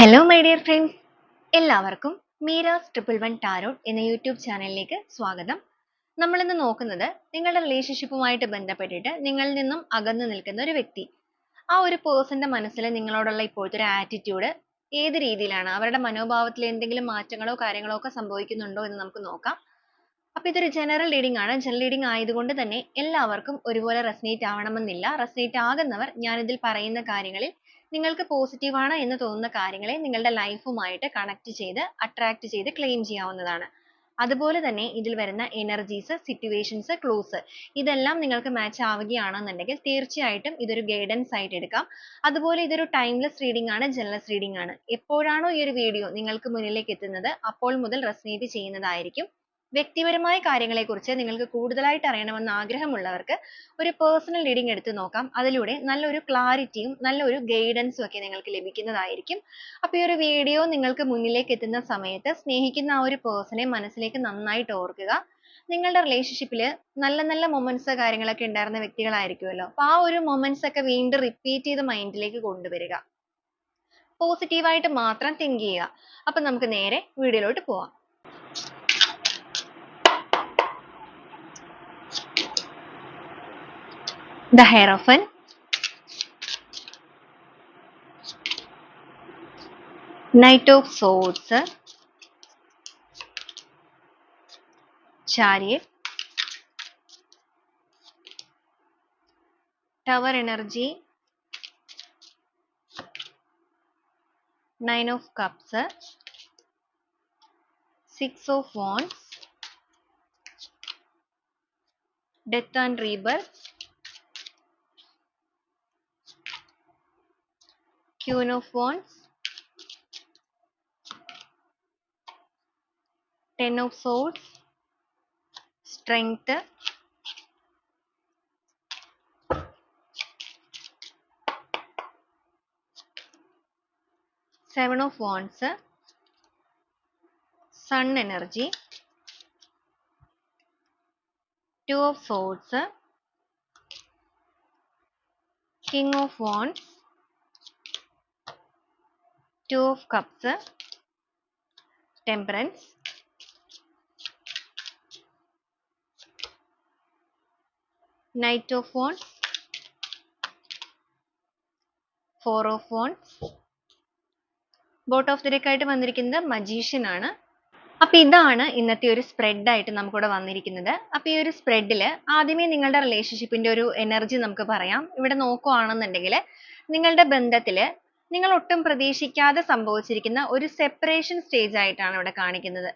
Hello my dear friends, എല്ലാവർക്കും Meera's 111 tarot എന്ന YouTube ചാനലിലേക്ക് സ്വാഗതം. നമ്മളിന്ന് നോക്കുന്നത് നിങ്ങളുടെ റിലേഷൻഷിപ്പുമായിട്ട് ബന്ധപ്പെട്ടിട്ട് നിങ്ങളിൽ നിന്നും അകന്നു നിൽക്കുന്ന ഒരു വ്യക്തി, ആ ഒരു പേഴ്സന്റെ മനസ്സിൽ നിങ്ങളോടുള്ള ഇപ്പോഴത്തെ ഒരു ആറ്റിറ്റ്യൂഡ് ഏത് രീതിയിലാണ്, അവരുടെ മനോഭാവത്തിൽ എന്തെങ്കിലും മാറ്റങ്ങളോ കാര്യങ്ങളോ ഒക്കെ സംഭവിക്കുന്നുണ്ടോ എന്ന് നമുക്ക് നോക്കാം. അപ്പൊ ഇതൊരു ജനറൽ റീഡിംഗ് ആണ്. ജനറൽ റീഡിംഗ് ആയതുകൊണ്ട് തന്നെ എല്ലാവർക്കും ഒരുപോലെ റെസനേറ്റ് ആവണമെന്നില്ല. റെസനേറ്റ് ആകുന്നവർ ഞാനിതിൽ പറയുന്ന കാര്യങ്ങളിൽ നിങ്ങൾക്ക് പോസിറ്റീവ് ആണ് എന്ന് തോന്നുന്ന കാര്യങ്ങളെ നിങ്ങളുടെ ലൈഫുമായിട്ട് കണക്ട് ചെയ്ത് അട്രാക്ട് ചെയ്ത് ക്ലെയിം ചെയ്യാവുന്നതാണ്. അതുപോലെ തന്നെ ഇതിൽ വരുന്ന എനർജീസ്, സിറ്റുവേഷൻസ്, ക്ലൂസ് ഇതെല്ലാം നിങ്ങൾക്ക് മാച്ച് ആവുകയാണെന്നുണ്ടെങ്കിൽ തീർച്ചയായിട്ടും ഇതൊരു ഗൈഡൻസ് ആയിട്ട് എടുക്കാം. അതുപോലെ ഇതൊരു ടൈംലെസ് റീഡിംഗ് ആണ്, ജനറൽ റീഡിംഗ് ആണ്. എപ്പോഴാണോ ഈ ഒരു വീഡിയോ നിങ്ങൾക്ക് മുന്നിലേക്ക് എത്തുന്നത് അപ്പോൾ മുതൽ റെസനേറ്റ് ചെയ്യുന്നതായിരിക്കും. വ്യക്തിപരമായ കാര്യങ്ങളെക്കുറിച്ച് നിങ്ങൾക്ക് കൂടുതലായിട്ട് അറിയണമെന്ന് ആഗ്രഹമുള്ളവർക്ക് ഒരു പേഴ്സണൽ റീഡിംഗ് എടുത്ത് നോക്കാം. അതിലൂടെ നല്ലൊരു ക്ലാരിറ്റിയും നല്ലൊരു ഗൈഡൻസും ഒക്കെ നിങ്ങൾക്ക് ലഭിക്കുന്നതായിരിക്കും. അപ്പോൾ ഈ ഒരു വീഡിയോ നിങ്ങൾക്ക് മുന്നിലേക്ക് എത്തുന്ന സമയത്ത് സ്നേഹിക്കുന്ന ആ ഒരു പേഴ്സണെ മനസ്സിലേക്ക് നന്നായിട്ട് ഓർക്കുക. നിങ്ങളുടെ റിലേഷൻഷിപ്പിൽ നല്ല നല്ല മൊമെന്റ്സ് കാര്യങ്ങളൊക്കെ ഉണ്ടായിരുന്ന വ്യക്തികളായിരിക്കുമല്ലോ. അപ്പോൾ ആ ഒരു മൊമെന്റ്സ് ഒക്കെ വീണ്ടും റിപ്പീറ്റ് ചെയ്ത് മൈൻഡിലേക്ക് കൊണ്ടുവരിക. പോസിറ്റീവായിട്ട് മാത്രം തിങ്ക് ചെയ്യുക. അപ്പം നമുക്ക് നേരെ വീഡിയോയിലോട്ട് പോവാം. The Hierophant, Knight of Swords, Chariot, Tower Energy, Nine of Cups, Six of Wands, Death and Rebirth, Queen of Wands, Ten of Swords, Strength, Seven of Wands, Sun Energy, Two of Swords, King of Wands, Two of Cups, Temperance, Knight of Wands, Four of Wands. Boat of the deck ആയിട്ട് വന്നിരിക്കുന്നത് magician ആണ്. അപ്പൊ ഇതാണ് ഇന്നത്തെ ഒരു spread ആയിട്ട് നമുക്കിവിടെ വന്നിരിക്കുന്നത്. അപ്പൊ ഈ ഒരു സ്പ്രെഡിൽ ആദ്യമേ നിങ്ങളുടെ റിലേഷൻഷിപ്പിന്റെ ഒരു എനർജി നമുക്ക് പറയാം. ഇവിടെ നോക്കുകയാണെന്നുണ്ടെങ്കിൽ നിങ്ങളുടെ ബന്ധത്തില് നിങ്ങൾ ഒട്ടും പ്രതീക്ഷിക്കാതെ സംഭവിച്ചിരിക്കുന്ന ഒരു സെപ്പറേഷൻ സ്റ്റേജ് ആയിട്ടാണ് ഇവിടെ കാണിക്കുന്നത്.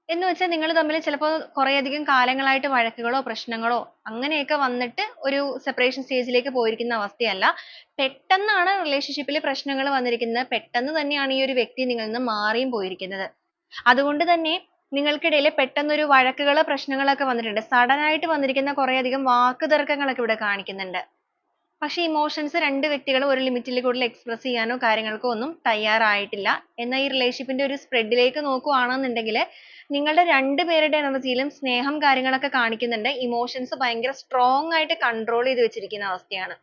എന്ന് വെച്ചാൽ നിങ്ങൾ തമ്മിൽ ചിലപ്പോൾ കുറേയധികം കാലങ്ങളായിട്ട് വഴക്കുകളോ പ്രശ്നങ്ങളോ അങ്ങനെയൊക്കെ വന്നിട്ട് ഒരു സെപ്പറേഷൻ സ്റ്റേജിലേക്ക് പോയിരിക്കുന്ന അവസ്ഥയല്ല. പെട്ടെന്നാണ് റിലേഷൻഷിപ്പിൽ പ്രശ്നങ്ങൾ വന്നിരിക്കുന്നത്. പെട്ടെന്ന് തന്നെയാണ് ഈ ഒരു വ്യക്തി നിങ്ങളിൽ നിന്ന് മാറിയും പോയിരിക്കുന്നത്. അതുകൊണ്ട് തന്നെ നിങ്ങൾക്കിടയിൽ പെട്ടെന്നൊരു വഴക്കുകളോ പ്രശ്നങ്ങളൊക്കെ വന്നിട്ടുണ്ട്. സഡൻ ആയിട്ട് വന്നിരിക്കുന്ന കുറേയധികം വാക്കുതർക്കങ്ങളൊക്കെ ഇവിടെ കാണിക്കുന്നുണ്ട്. പക്ഷെ ഇമോഷൻസ് രണ്ട് വ്യക്തികളും ഒരു ലിമിറ്റിൽ കൂടുതൽ എക്സ്പ്രസ് ചെയ്യാനോ കാര്യങ്ങൾക്കോ ഒന്നും തയ്യാറായിട്ടില്ല. എന്നാൽ ഈ റിലേഷൻഷിപ്പിന്റെ ഒരു സ്പ്രെഡിലേക്ക് നോക്കുകയാണെന്നുണ്ടെങ്കിൽ നിങ്ങളുടെ രണ്ടുപേരുടെ എനർജിയിലും സ്നേഹം കാര്യങ്ങളൊക്കെ കാണിക്കുന്നുണ്ട്. ഇമോഷൻസ് ഭയങ്കര സ്ട്രോങ് ആയിട്ട് കൺട്രോൾ ചെയ്ത് വെച്ചിരിക്കുന്ന അവസ്ഥയാണ്.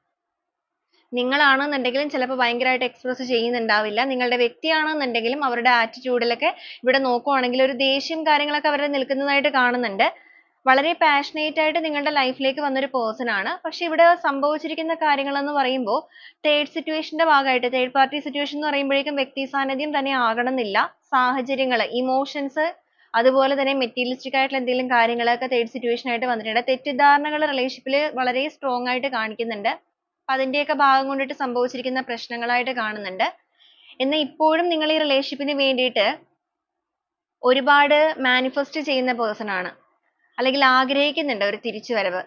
നിങ്ങളാണെന്നുണ്ടെങ്കിലും ചിലപ്പോൾ ഭയങ്കരമായിട്ട് എക്സ്പ്രസ് ചെയ്യുന്നുണ്ടാവില്ല. നിങ്ങളുടെ വ്യക്തിയാണെന്നുണ്ടെങ്കിലും അവരുടെ ആറ്റിറ്റ്യൂഡിലൊക്കെ ഇവിടെ നോക്കുവാണെങ്കിൽ ഒരു ദേഷ്യം കാര്യങ്ങളൊക്കെ അവരുടെ നിൽക്കുന്നതായിട്ട് കാണുന്നുണ്ട്. വളരെ പാഷനേറ്റ് ആയിട്ട് നിങ്ങളുടെ ലൈഫിലേക്ക് വന്നൊരു പേഴ്സൺ ആണ്. പക്ഷെ ഇവിടെ സംഭവിച്ചിരിക്കുന്ന കാര്യങ്ങൾ എന്ന് പറയുമ്പോൾ തേർഡ് സിറ്റുവേഷന്റെ ഭാഗമായിട്ട് തേർഡ് പാർട്ടി സിറ്റുവേഷൻ എന്ന് പറയുമ്പോഴേക്കും വ്യക്തി സാന്നിധ്യം തന്നെ ആകണമെന്നില്ല. സാഹചര്യങ്ങൾ, ഇമോഷൻസ്, അതുപോലെ തന്നെ മെറ്റീരിയലിസ്റ്റിക് ആയിട്ടുള്ള എന്തെങ്കിലും കാര്യങ്ങളൊക്കെ തേർഡ് സിറ്റുവേഷൻ ആയിട്ട് വന്നിട്ടുണ്ട്. തെറ്റിദ്ധാരണകൾ റിലേഷൻഷിപ്പിൽ വളരെ സ്ട്രോങ് ആയിട്ട് കാണിക്കുന്നുണ്ട്. അതിന്റെയൊക്കെ ഭാഗം കൊണ്ടിട്ട് സംഭവിച്ചിരിക്കുന്ന പ്രശ്നങ്ങളായിട്ട് കാണുന്നുണ്ട്. എന്നാൽ ഇപ്പോഴും നിങ്ങൾ ഈ റിലേഷൻഷിപ്പിന് വേണ്ടിയിട്ട് ഒരുപാട് മാനിഫെസ്റ്റ് ചെയ്യുന്ന പേഴ്സൺ ആണ്, അല്ലെങ്കിൽ ആഗ്രഹിക്കുന്നുണ്ട് ഒരു തിരിച്ചുവരവ്.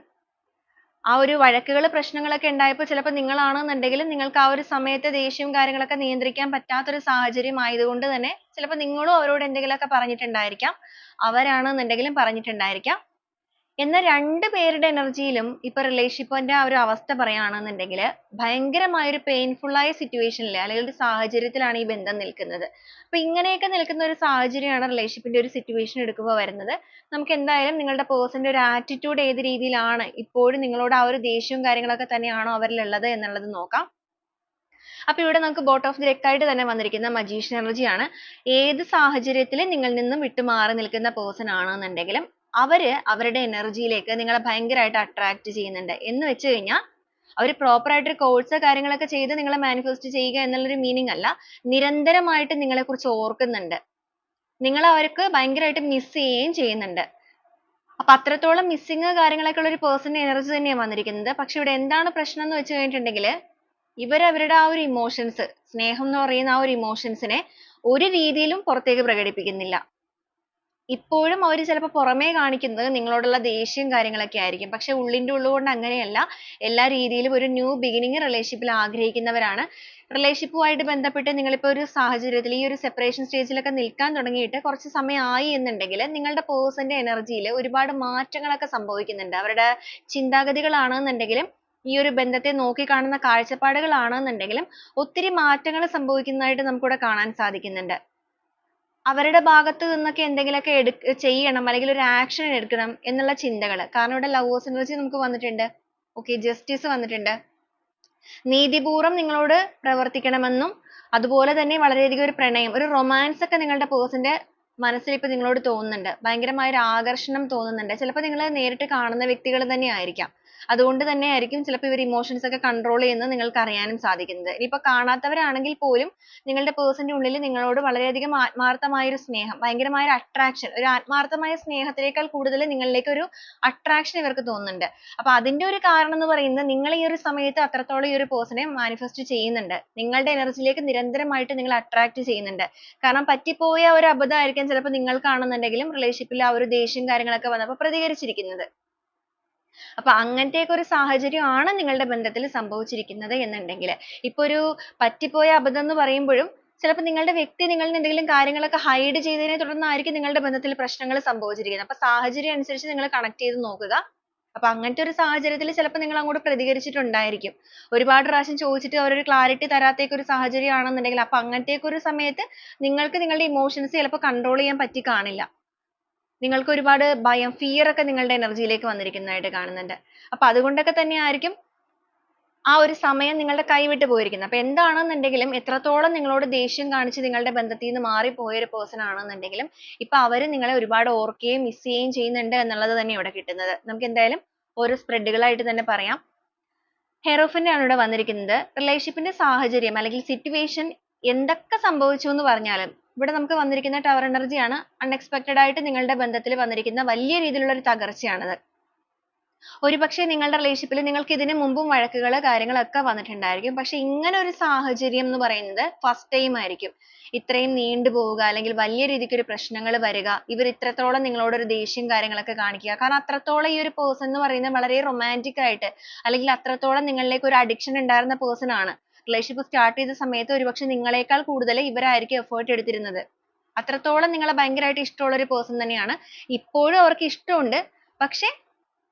ആ ഒരു വഴക്കുകൾ പ്രശ്നങ്ങളൊക്കെ ഉണ്ടായപ്പോൾ ചിലപ്പോൾ നിങ്ങളാണെന്നുണ്ടെങ്കിൽ നിങ്ങൾക്ക് ആ ഒരു സമയത്ത് ദേഷ്യവും കാര്യങ്ങളൊക്കെ നിയന്ത്രിക്കാൻ പറ്റാത്തൊരു സാഹചര്യം ആയതുകൊണ്ട് തന്നെ ചിലപ്പോൾ നിങ്ങളും അവരോട് എന്തെങ്കിലുമൊക്കെ പറഞ്ഞിട്ടുണ്ടായിരിക്കാം, അവരാണെന്നുണ്ടെങ്കിലും പറഞ്ഞിട്ടുണ്ടായിരിക്കാം. എന്നാൽ രണ്ടുപേരുടെ എനർജിയിലും ഇപ്പൊ റിലേഷൻഷിപ്പിന്റെ ആ ഒരു അവസ്ഥ പറയുകയാണെന്നുണ്ടെങ്കിൽ ഭയങ്കരമായ ഒരു പെയിൻഫുൾ ആയ സിറ്റുവേഷനിൽ അല്ലെങ്കിൽ ഒരു സാഹചര്യത്തിലാണ് ഈ ബന്ധം നിൽക്കുന്നത്. അപ്പൊ ഇങ്ങനെയൊക്കെ നിൽക്കുന്ന ഒരു സാഹചര്യമാണ് റിലേഷൻഷിപ്പിന്റെ ഒരു സിറ്റുവേഷൻ എടുക്കുമ്പോൾ വരുന്നത്. നമുക്ക് എന്തായാലും നിങ്ങളുടെ പേഴ്സന്റെ ഒരു ആറ്റിറ്റ്യൂഡ് ഏത് രീതിയിലാണ്, ഇപ്പോഴും നിങ്ങളോട് ആ ഒരു ദേഷ്യവും കാര്യങ്ങളൊക്കെ തന്നെയാണോ അവരിലുള്ളത് എന്നുള്ളത് നോക്കാം. അപ്പൊ ഇവിടെ നമുക്ക് ബോട്ട് ഓഫ് ദി ഡെക്ക് ആയിട്ട് തന്നെ വന്നിരിക്കുന്ന മജീഷ്യൻ എനർജിയാണ്. ഏത് സാഹചര്യത്തിൽ നിങ്ങളിൽ നിന്നും വിട്ടുമാറി നിൽക്കുന്ന പേഴ്സൺ ആണെന്നുണ്ടെങ്കിലും അവര് അവരുടെ എനർജിയിലേക്ക് നിങ്ങളെ ഭയങ്കരമായിട്ട് അട്രാക്ട് ചെയ്യുന്നുണ്ട്. എന്ന് വെച്ച് കഴിഞ്ഞാൽ അവർ പ്രോപ്പർ ആയിട്ട് കോഴ്സ് കാര്യങ്ങളൊക്കെ ചെയ്ത് നിങ്ങളെ മാനിഫെസ്റ്റ് ചെയ്യുക എന്നുള്ളൊരു മീനിങ് അല്ല, നിരന്തരമായിട്ട് നിങ്ങളെ കുറിച്ച് ഓർക്കുന്നുണ്ട്, നിങ്ങൾ അവർക്ക് ഭയങ്കരമായിട്ട് മിസ് ചെയ്യുകയും ചെയ്യുന്നുണ്ട്. അപ്പൊ അത്രത്തോളം മിസ്സിങ് കാര്യങ്ങളൊക്കെ ഉള്ള ഒരു പേഴ്സന്റെ എനർജി തന്നെയാണ് വന്നിരിക്കുന്നത്. പക്ഷെ ഇവിടെ എന്താണ് പ്രശ്നം എന്ന് വെച്ച് കഴിഞ്ഞിട്ടുണ്ടെങ്കിൽ ഇവർ അവരുടെ ആ ഒരു ഇമോഷൻസ്, സ്നേഹം എന്ന് പറയുന്ന ആ ഒരു ഇമോഷൻസിനെ ഒരു രീതിയിലും പുറത്തേക്ക് പ്രകടിപ്പിക്കുന്നില്ല. ഇപ്പോഴും അവർ ചിലപ്പോൾ പുറമേ കാണിക്കുന്നത് നിങ്ങളോടുള്ള ദേഷ്യം കാര്യങ്ങളൊക്കെ ആയിരിക്കും. പക്ഷെ ഉള്ളിന്റെ ഉള്ളുകൊണ്ട് അങ്ങനെയല്ല. എല്ലാ രീതിയിലും ഒരു ന്യൂ ബിഗിനിങ് റിലേഷൻഷിപ്പിൽ ആഗ്രഹിക്കുന്നവരാണ്. റിലേഷൻഷിപ്പുമായിട്ട് ബന്ധപ്പെട്ട് നിങ്ങളിപ്പോൾ ഒരു സാഹചര്യത്തിൽ ഈ ഒരു സെപ്പറേഷൻ സ്റ്റേജിലൊക്കെ നിൽക്കാൻ തുടങ്ങിയിട്ട് കുറച്ച് സമയം ആയി എന്നുണ്ടെങ്കിൽ നിങ്ങളുടെ പേഴ്സന്റെ എനർജിയിൽ ഒരുപാട് മാറ്റങ്ങളൊക്കെ സംഭവിക്കുന്നുണ്ട്. അവരുടെ ചിന്താഗതികളാണെന്നുണ്ടെങ്കിലും ഈ ഒരു ബന്ധത്തെ നോക്കിക്കാണുന്ന കാഴ്ചപ്പാടുകളാണെന്നുണ്ടെങ്കിലും ഒത്തിരി മാറ്റങ്ങൾ സംഭവിക്കുന്നതായിട്ട് നമുക്കിവിടെ കാണാൻ സാധിക്കുന്നുണ്ട്. അവരുടെ ഭാഗത്ത് നിന്നൊക്കെ എന്തെങ്കിലുമൊക്കെ ചെയ്യണം അല്ലെങ്കിൽ ഒരു ആക്ഷൻ എടുക്കണം എന്നുള്ള ചിന്തകൾ. കാരണം ഇവിടെ ലവേഴ്സ് എനർജി നമുക്ക് വന്നിട്ടുണ്ട്. ഓക്കെ, ജസ്റ്റിസ് വന്നിട്ടുണ്ട്. നീതിപൂർവം നിങ്ങളോട് പ്രവർത്തിക്കണമെന്നും അതുപോലെ തന്നെ വളരെയധികം ഒരു പ്രണയം, ഒരു റൊമാൻസ് ഒക്കെ നിങ്ങളുടെ പേഴ്സന്റെ മനസ്സിൽ ഇപ്പൊ നിങ്ങളോട് തോന്നുന്നുണ്ട്. ഭയങ്കരമായ ഒരു ആകർഷണം തോന്നുന്നുണ്ട്. ചിലപ്പോൾ നിങ്ങൾ നേരിട്ട് കാണുന്ന വ്യക്തികൾ തന്നെ ആയിരിക്കാം. അതുകൊണ്ട് തന്നെ ആയിരിക്കും ചിലപ്പോൾ ഇവർ ഇമോഷൻസ് ഒക്കെ കൺട്രോൾ ചെയ്യുന്നത് നിങ്ങൾക്ക് അറിയാനും സാധിക്കുന്നത്. ഇനിയിപ്പോ കാണാത്തവരാണെങ്കിൽ പോലും നിങ്ങളുടെ പേഴ്സന്റെ ഉള്ളിൽ നിങ്ങളോട് വളരെയധികം ആത്മാർത്ഥമായ ഒരു സ്നേഹം, ഭയങ്കരമായ ഒരു അട്രാക്ഷൻ, ഒരു ആത്മാർത്ഥമായ സ്നേഹത്തിനേക്കാൾ കൂടുതൽ നിങ്ങളിലേക്ക് ഒരു അട്രാക്ഷൻ ഇവർക്ക് തോന്നുന്നുണ്ട്. അപ്പൊ അതിന്റെ ഒരു കാരണം എന്ന് പറയുന്നത് നിങ്ങൾ ഈ ഒരു സമയത്ത് അത്രത്തോളം ഈ ഒരു പേഴ്സണെ മാനിഫെസ്റ്റ് ചെയ്യുന്നുണ്ട്. നിങ്ങളുടെ എനർജിയിലേക്ക് നിരന്തരമായിട്ട് നിങ്ങൾ അട്രാക്ട് ചെയ്യുന്നുണ്ട്. കാരണം പറ്റിപ്പോയ ഒരു അബദ്ധമായിരിക്കാം ചിലപ്പോൾ നിങ്ങൾക്കാണെന്നുണ്ടെങ്കിലും റിലേഷൻഷിപ്പിൽ ആ ഒരു ദേഷ്യം കാര്യങ്ങളൊക്കെ വന്നപ്പോൾ പ്രതികരിച്ചിരിക്കുന്നത്. അപ്പൊ അങ്ങനത്തെയൊക്കെ ഒരു സാഹചര്യമാണ് നിങ്ങളുടെ ബന്ധത്തിൽ സംഭവിച്ചിരിക്കുന്നത് എന്നുണ്ടെങ്കിൽ, ഇപ്പൊ ഒരു പറ്റിപ്പോയ അബദ്ധം എന്ന് പറയുമ്പോഴും ചിലപ്പോൾ നിങ്ങളുടെ വ്യക്തി നിങ്ങളിൽ നിന്ന് എന്തെങ്കിലും കാര്യങ്ങളൊക്കെ ഹൈഡ് ചെയ്തതിനെ തുടർന്നായിരിക്കും നിങ്ങളുടെ ബന്ധത്തിൽ പ്രശ്നങ്ങൾ സംഭവിച്ചിരിക്കുന്നത്. അപ്പൊ സാഹചര്യം അനുസരിച്ച് നിങ്ങൾ കണക്ട് ചെയ്ത് നോക്കുക. അപ്പൊ അങ്ങനത്തെ ഒരു സാഹചര്യത്തിൽ ചിലപ്പോൾ നിങ്ങൾ അങ്ങോട്ട് പ്രതികരിച്ചിട്ടുണ്ടായിരിക്കും. ഒരുപാട് പ്രാവശ്യം ചോദിച്ചിട്ട് അവരൊരു ക്ലാരിറ്റി തരാത്തേക്ക് ഒരു സാഹചര്യം ആണെന്നുണ്ടെങ്കിൽ അപ്പൊ അങ്ങനത്തെയൊക്കെ ഒരു സമയത്ത് നിങ്ങൾക്ക് നിങ്ങളുടെ ഇമോഷൻസ് ചിലപ്പോൾ കൺട്രോൾ ചെയ്യാൻ പറ്റി കാണില്ല. നിങ്ങൾക്ക് ഒരുപാട് ഭയം, ഫിയർ ഒക്കെ നിങ്ങളുടെ എനർജിയിലേക്ക് വന്നിരിക്കുന്നതായിട്ട് കാണുന്നുണ്ട്. അപ്പൊ അതുകൊണ്ടൊക്കെ തന്നെ ആയിരിക്കും ആ ഒരു സമയം നിങ്ങളുടെ കൈവിട്ട് പോയിരിക്കുന്നത്. അപ്പൊ എന്താണെന്നുണ്ടെങ്കിലും എത്രത്തോളം നിങ്ങളോട് ദേഷ്യം കാണിച്ച് നിങ്ങളുടെ ബന്ധത്തിൽ നിന്ന് മാറിപ്പോയ ഒരു പേഴ്സൺ ആണെന്നുണ്ടെങ്കിലും ഇപ്പൊ അവര് നിങ്ങളെ ഒരുപാട് ഓർക്കുകയും മിസ് ചെയ്യുകയും ചെയ്യുന്നുണ്ട് എന്നുള്ളത് തന്നെ ഇവിടെ കിട്ടുന്നത്. നമുക്ക് എന്തായാലും ഓരോ സ്പ്രെഡുകളായിട്ട് തന്നെ പറയാം. ഹെറോഫിന്റെ ആണ് ഇവിടെ വന്നിരിക്കുന്നത്. റിലേഷൻഷിപ്പിന്റെ സാഹചര്യം അല്ലെങ്കിൽ സിറ്റുവേഷൻ എന്തൊക്കെ സംഭവിച്ചു എന്ന് പറഞ്ഞാലും ഇവിടെ നമുക്ക് വന്നിരിക്കുന്ന ടവർ എനർജിയാണ്. അൺഎക്സ്പെക്ടഡ് ആയിട്ട് നിങ്ങളുടെ ബന്ധത്തിൽ വന്നിരിക്കുന്ന വലിയ രീതിയിലുള്ള ഒരു തകർച്ചയാണത്. ഒരുപക്ഷെ നിങ്ങളുടെ റിലേഷൻഷിപ്പിൽ നിങ്ങൾക്ക് ഇതിനു മുമ്പും വഴക്കുകൾ കാര്യങ്ങളൊക്കെ വന്നിട്ടുണ്ടായിരിക്കും. പക്ഷെ ഇങ്ങനെ ഒരു സാഹചര്യം എന്ന് പറയുന്നത് ഫസ്റ്റ് ടൈം ആയിരിക്കും. ഇത്രയും നീണ്ടു പോവുക അല്ലെങ്കിൽ വലിയ രീതിക്ക് ഒരു പ്രശ്നങ്ങൾ വരിക, ഇവർ ഇത്രത്തോളം നിങ്ങളോട് ഒരു ദേഷ്യം കാര്യങ്ങളൊക്കെ കാണിക്കുക. കാരണം അത്രത്തോളം ഈ ഒരു പേഴ്സൺ എന്ന് പറയുന്നത് വളരെ റൊമാൻറ്റിക് ആയിട്ട് അല്ലെങ്കിൽ അത്രത്തോളം നിങ്ങളിലേക്ക് ഒരു അഡിക്ഷൻ ഉണ്ടായിരുന്ന പേഴ്സൺ ആണ്. റിലേഷൻഷിപ്പ് സ്റ്റാർട്ട് ചെയ്ത സമയത്ത് ഒരുപക്ഷെ നിങ്ങളെക്കാൾ കൂടുതൽ ഇവരായിരിക്കും എഫേർട്ട് എടുത്തിരുന്നത്. അത്രത്തോളം നിങ്ങളെ ഭയങ്കരമായിട്ട് ഇഷ്ടമുള്ള ഒരു പേഴ്സൺ തന്നെയാണ്. ഇപ്പോഴും അവർക്ക് ഇഷ്ടമുണ്ട്. പക്ഷെ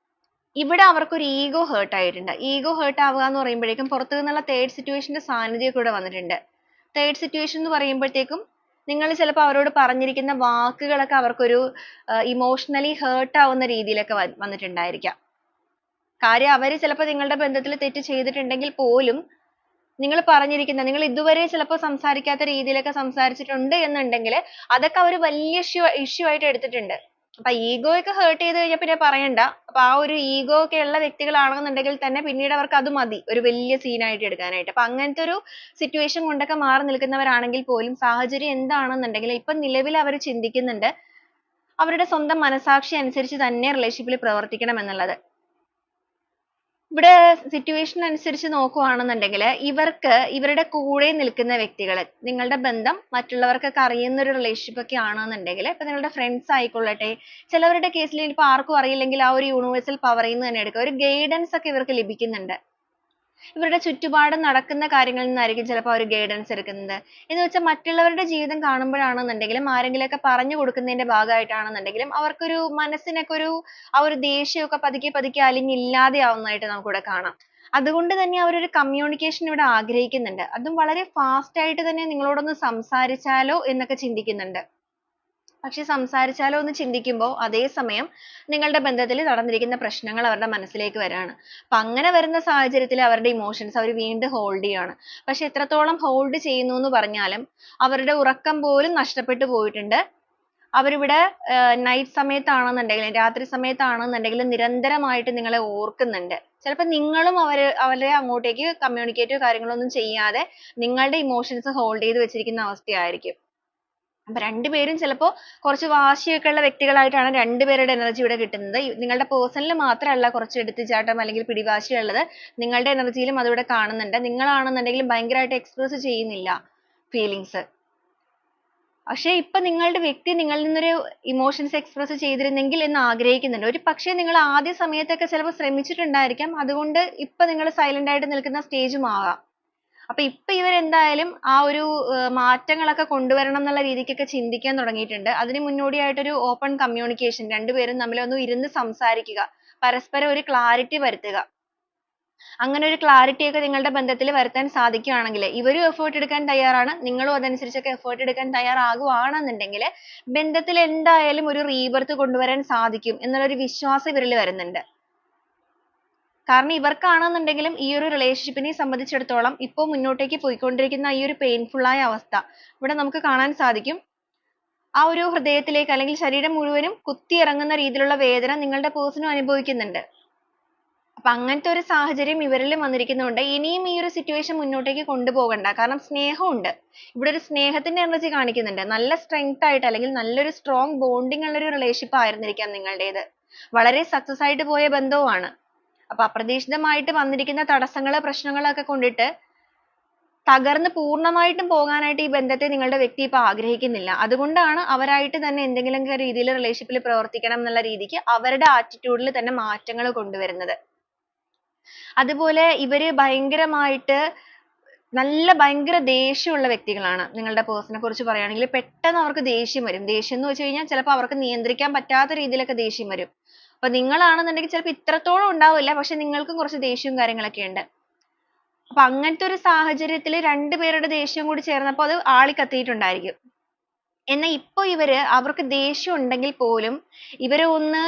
ഇവിടെ അവർക്കൊരു ഈഗോ ഹേർട്ട് ആയിട്ടുണ്ട്. ഈഗോ ഹേർട്ട് ആവുക എന്ന് പറയുമ്പോഴേക്കും പുറത്തു നിന്നുള്ള തേർഡ് സിറ്റുവേഷന്റെ സാന്നിധ്യം കൂടെ വന്നിട്ടുണ്ട്. തേർഡ് സിറ്റുവേഷൻ എന്ന് പറയുമ്പോഴത്തേക്കും നിങ്ങൾ ചിലപ്പോൾ അവരോട് പറഞ്ഞിരിക്കുന്ന വാക്കുകളൊക്കെ അവർക്കൊരു ഇമോഷണലി ഹേർട്ട് ആവുന്ന രീതിയിലൊക്കെ വന്നിട്ടുണ്ടായിരിക്കാം. കാര്യം അവര് ചിലപ്പോൾ നിങ്ങളുടെ ബന്ധത്തിൽ തെറ്റ് ചെയ്തിട്ടുണ്ടെങ്കിൽ പോലും നിങ്ങൾ പറഞ്ഞിരിക്കുന്ന, നിങ്ങൾ ഇതുവരെ ചിലപ്പോൾ സംസാരിക്കാത്ത രീതിയിലൊക്കെ സംസാരിച്ചിട്ടുണ്ട് എന്നുണ്ടെങ്കിൽ അതൊക്കെ അവർ വലിയ ഇഷ്യൂ ആയിട്ട് എടുത്തിട്ടുണ്ട്. അപ്പൊ ഈഗോ ഒക്കെ ഹേർട്ട് ചെയ്ത് കഴിഞ്ഞാൽ പിന്നെ പറയണ്ട. അപ്പൊ ആ ഒരു ഈഗോ ഒക്കെ ഉള്ള വ്യക്തികളാണെന്നുണ്ടെങ്കിൽ തന്നെ പിന്നീട് അവർക്ക് അത് മതി ഒരു വലിയ സീനായിട്ട് എടുക്കാനായിട്ട്. അപ്പൊ അങ്ങനത്തെ ഒരു സിറ്റുവേഷൻ കൊണ്ടൊക്കെ മാറി നിൽക്കുന്നവരാണെങ്കിൽ പോലും സാഹചര്യം എന്താണെന്നുണ്ടെങ്കിൽ ഇപ്പൊ നിലവിൽ അവർ ചിന്തിക്കുന്നുണ്ട് അവരുടെ സ്വന്തം മനസാക്ഷി അനുസരിച്ച് തന്നെ റിലേഷൻഷിപ്പിൽ പ്രവർത്തിക്കണം എന്നുള്ളത്. ഇവിടെ സിറ്റുവേഷൻ അനുസരിച്ച് നോക്കുകയാണെന്നുണ്ടെങ്കിൽ ഇവർക്ക് ഇവരുടെ കൂടെ നിൽക്കുന്ന വ്യക്തികൾ, നിങ്ങളുടെ ബന്ധം മറ്റുള്ളവർക്കൊക്കെ അറിയുന്ന ഒരു റിലേഷൻഷിപ്പ് ഒക്കെ ആണെന്നുണ്ടെങ്കിൽ ഇപ്പൊ നിങ്ങളുടെ ഫ്രണ്ട്സ് ആയിക്കൊള്ളട്ടെ, ചിലവരുടെ കേസിൽ ഇപ്പൊ ആർക്കും അറിയില്ലെങ്കിൽ ആ ഒരു യൂണിവേഴ്സൽ പവറിൽ നിന്ന് തന്നെ എടുക്കുക, ഒരു ഗൈഡൻസ് ഒക്കെ ഇവർക്ക് ലഭിക്കുന്നുണ്ട്. ഇവരുടെ ചുറ്റുപാടും നടക്കുന്ന കാര്യങ്ങളിൽ നിന്നായിരിക്കും ചിലപ്പോൾ അവർ ഗൈഡൻസ് എടുക്കുന്നത്. എന്ന് വെച്ചാൽ മറ്റുള്ളവരുടെ ജീവിതം കാണുമ്പോഴാണെന്നുണ്ടെങ്കിലും ആരെങ്കിലുമൊക്കെ പറഞ്ഞു കൊടുക്കുന്നതിന്റെ ഭാഗമായിട്ടാണെന്നുണ്ടെങ്കിലും അവർക്കൊരു മനസ്സിനൊക്കെ ഒരു ആ ഒരു ദേഷ്യമൊക്കെ പതുക്കെ പതുക്കെ അലിഞ്ഞില്ലാതെ ആവുന്നതായിട്ട് നമുക്കിവിടെ കാണാം. അതുകൊണ്ട് തന്നെ അവരൊരു കമ്മ്യൂണിക്കേഷൻ ഇവിടെ ആഗ്രഹിക്കുന്നുണ്ട്. അതും വളരെ ഫാസ്റ്റ് ആയിട്ട് തന്നെ നിങ്ങളോടൊന്ന് സംസാരിച്ചാലോ എന്നൊക്കെ ചിന്തിക്കുന്നുണ്ട്. പക്ഷെ സംസാരിച്ചാലോ എന്ന് ചിന്തിക്കുമ്പോൾ അതേ സമയം നിങ്ങളുടെ ബന്ധത്തിൽ നടന്നിരിക്കുന്ന പ്രശ്നങ്ങൾ അവരുടെ മനസ്സിലേക്ക് വരാണ്. അപ്പൊ അങ്ങനെ വരുന്ന സാഹചര്യത്തിൽ അവരുടെ ഇമോഷൻസ് അവർ വീണ്ടും ഹോൾഡ് ചെയ്യാണ്. പക്ഷെ എത്രത്തോളം ഹോൾഡ് ചെയ്യുന്നു എന്ന് പറഞ്ഞാലും അവരുടെ ഉറക്കം പോലും നഷ്ടപ്പെട്ടു പോയിട്ടുണ്ട്. അവരിവിടെ നൈറ്റ് സമയത്താണെന്നുണ്ടെങ്കിലും രാത്രി സമയത്താണെന്നുണ്ടെങ്കിലും നിരന്തരമായിട്ട് നിങ്ങളെ ഓർക്കുന്നുണ്ട്. ചിലപ്പോൾ നിങ്ങളും അവരെ അങ്ങോട്ടേക്ക് കമ്മ്യൂണിക്കേറ്റോ കാര്യങ്ങളൊന്നും ചെയ്യാതെ നിങ്ങളുടെ ഇമോഷൻസ് ഹോൾഡ് ചെയ്ത് വെച്ചിരിക്കുന്ന അവസ്ഥയായിരിക്കും. അപ്പൊ രണ്ടുപേരും ചിലപ്പോൾ കുറച്ച് വാശിയൊക്കെ ഉള്ള വ്യക്തികളായിട്ടാണ് രണ്ടുപേരുടെ എനർജി ഇവിടെ കിട്ടുന്നത്. നിങ്ങളുടെ പേഴ്സണിൽ മാത്രമല്ല കുറച്ച് എടുത്തുചാട്ടം അല്ലെങ്കിൽ പിടിവാശി ഉള്ളത്, നിങ്ങളുടെ എനർജിയിലും അതിവിടെ കാണുന്നുണ്ട്. നിങ്ങളാണെന്നുണ്ടെങ്കിലും ഭയങ്കരമായിട്ട് എക്സ്പ്രസ് ചെയ്യുന്നില്ല ഫീലിങ്സ്. പക്ഷെ ഇപ്പൊ നിങ്ങളുടെ വ്യക്തി നിങ്ങളിൽ നിന്നൊരു ഇമോഷൻസ് എക്സ്പ്രസ് ചെയ്തിരുന്നെങ്കിൽ എന്ന് ആഗ്രഹിക്കുന്നുണ്ട്. ഒരു പക്ഷേ നിങ്ങൾ ആദ്യ സമയത്തൊക്കെ ചിലപ്പോൾ ശ്രമിച്ചിട്ടുണ്ടായിരിക്കാം. അതുകൊണ്ട് ഇപ്പൊ നിങ്ങൾ സൈലന്റ് ആയിട്ട് നിൽക്കുന്ന സ്റ്റേജും ആകാം. അപ്പൊ ഇപ്പൊ ഇവരെന്തായാലും ആ ഒരു മാറ്റങ്ങളൊക്കെ കൊണ്ടുവരണം എന്നുള്ള രീതിക്കൊക്കെ ചിന്തിക്കാൻ തുടങ്ങിയിട്ടുണ്ട്. അതിന് മുന്നോടിയായിട്ടൊരു ഓപ്പൺ കമ്മ്യൂണിക്കേഷൻ, രണ്ടുപേരും തമ്മിൽ ഒന്ന് ഇരുന്ന് സംസാരിക്കുക, പരസ്പരം ഒരു ക്ലാരിറ്റി വരുത്തുക. അങ്ങനെ ഒരു ക്ലാരിറ്റി ഒക്കെ നിങ്ങളുടെ ബന്ധത്തിൽ വരുത്താൻ സാധിക്കുകയാണെങ്കിൽ, ഇവരും എഫേർട്ട് എടുക്കാൻ തയ്യാറാണ്, നിങ്ങളും അതനുസരിച്ചൊക്കെ എഫേർട്ട് എടുക്കാൻ തയ്യാറാകുവാണെന്നുണ്ടെങ്കിൽ ബന്ധത്തിൽ എന്തായാലും ഒരു റീബർത്ത് കൊണ്ടുവരാൻ സാധിക്കും എന്നുള്ളൊരു വിശ്വാസം ഇവരിൽ വരുന്നുണ്ട്. കാരണം ഇവർക്കാണെന്നുണ്ടെങ്കിലും ഈ ഒരു റിലേഷൻഷിപ്പിനെ സംബന്ധിച്ചിടത്തോളം ഇപ്പോൾ മുന്നോട്ടേക്ക് പോയിക്കൊണ്ടിരിക്കുന്ന ഈ ഒരു പെയിൻഫുൾ ആയ അവസ്ഥ ഇവിടെ നമുക്ക് കാണാൻ സാധിക്കും. ആ ഒരു ഹൃദയത്തിലേക്ക് അല്ലെങ്കിൽ ശരീരം മുഴുവനും കുത്തിയിറങ്ങുന്ന രീതിയിലുള്ള വേദന നിങ്ങളുടെ പേഴ്സണും അനുഭവിക്കുന്നുണ്ട്. അപ്പൊ അങ്ങനത്തെ ഒരു സാഹചര്യം ഇവരിൽ വന്നിരിക്കുന്നതുകൊണ്ട് ഇനിയും ഈ ഒരു സിറ്റുവേഷൻ മുന്നോട്ടേക്ക് കൊണ്ടുപോകണ്ട. കാരണം സ്നേഹമുണ്ട്. ഇവിടെ ഒരു സ്നേഹത്തിന്റെ എനർജി കാണിക്കുന്നുണ്ട്. നല്ല സ്ട്രെങ്ത് ആയിട്ട് അല്ലെങ്കിൽ നല്ലൊരു സ്ട്രോങ് ബോണ്ടിങ് ഉള്ള ഒരു റിലേഷൻഷിപ്പ് ആയിരുന്നിരിക്കാം നിങ്ങളുടേത്. വളരെ സക്സസ് ആയിട്ട് പോയ ബന്ധവുമാണ്. അപ്പൊ അപ്രതീക്ഷിതമായിട്ട് വന്നിരിക്കുന്ന തടസ്സങ്ങള് പ്രശ്നങ്ങളൊക്കെ കൊണ്ടിട്ട് തകർന്ന് പൂർണ്ണമായിട്ടും പോകാനായിട്ട് ഈ ബന്ധത്തെ നിങ്ങളുടെ വ്യക്തി ഇപ്പൊ ആഗ്രഹിക്കുന്നില്ല. അതുകൊണ്ടാണ് അവരായിട്ട് തന്നെ എന്തെങ്കിലുമൊക്കെ രീതിയിൽ റിലേഷൻഷിപ്പിൽ പ്രവർത്തിക്കണം എന്നുള്ള രീതിക്ക് അവരുടെ ആറ്റിറ്റ്യൂഡിൽ തന്നെ മാറ്റങ്ങൾ കൊണ്ടുവരുന്നത്. അതുപോലെ ഇവര് ഭയങ്കരമായിട്ട് ഭയങ്കര ദേഷ്യമുള്ള വ്യക്തികളാണ്. നിങ്ങളുടെ പേഴ്സണെ കുറിച്ച് പറയുകയാണെങ്കിൽ പെട്ടെന്ന് അവർക്ക് ദേഷ്യം വരും. ദേഷ്യം എന്ന് വെച്ച് കഴിഞ്ഞാൽ ചിലപ്പോൾ അവർക്ക് നിയന്ത്രിക്കാൻ പറ്റാത്ത രീതിയിലൊക്കെ ദേഷ്യം വരും. അപ്പൊ നിങ്ങളാണെന്നുണ്ടെങ്കിൽ ചിലപ്പോൾ ഇത്രത്തോളം ഉണ്ടാവില്ല, പക്ഷെ നിങ്ങൾക്കും കുറച്ച് ദേഷ്യവും കാര്യങ്ങളൊക്കെ ഉണ്ട്. അപ്പൊ അങ്ങനത്തെ ഒരു സാഹചര്യത്തിൽ രണ്ടുപേരുടെ ദേഷ്യം കൂടി ചേർന്നപ്പോൾ അത് ആളിക്കത്തിയിട്ടുണ്ടായിരിക്കും. എന്നാൽ ഇപ്പൊ അവർക്ക് ദേഷ്യം ഉണ്ടെങ്കിൽ പോലും ഇവരെ ഒന്ന്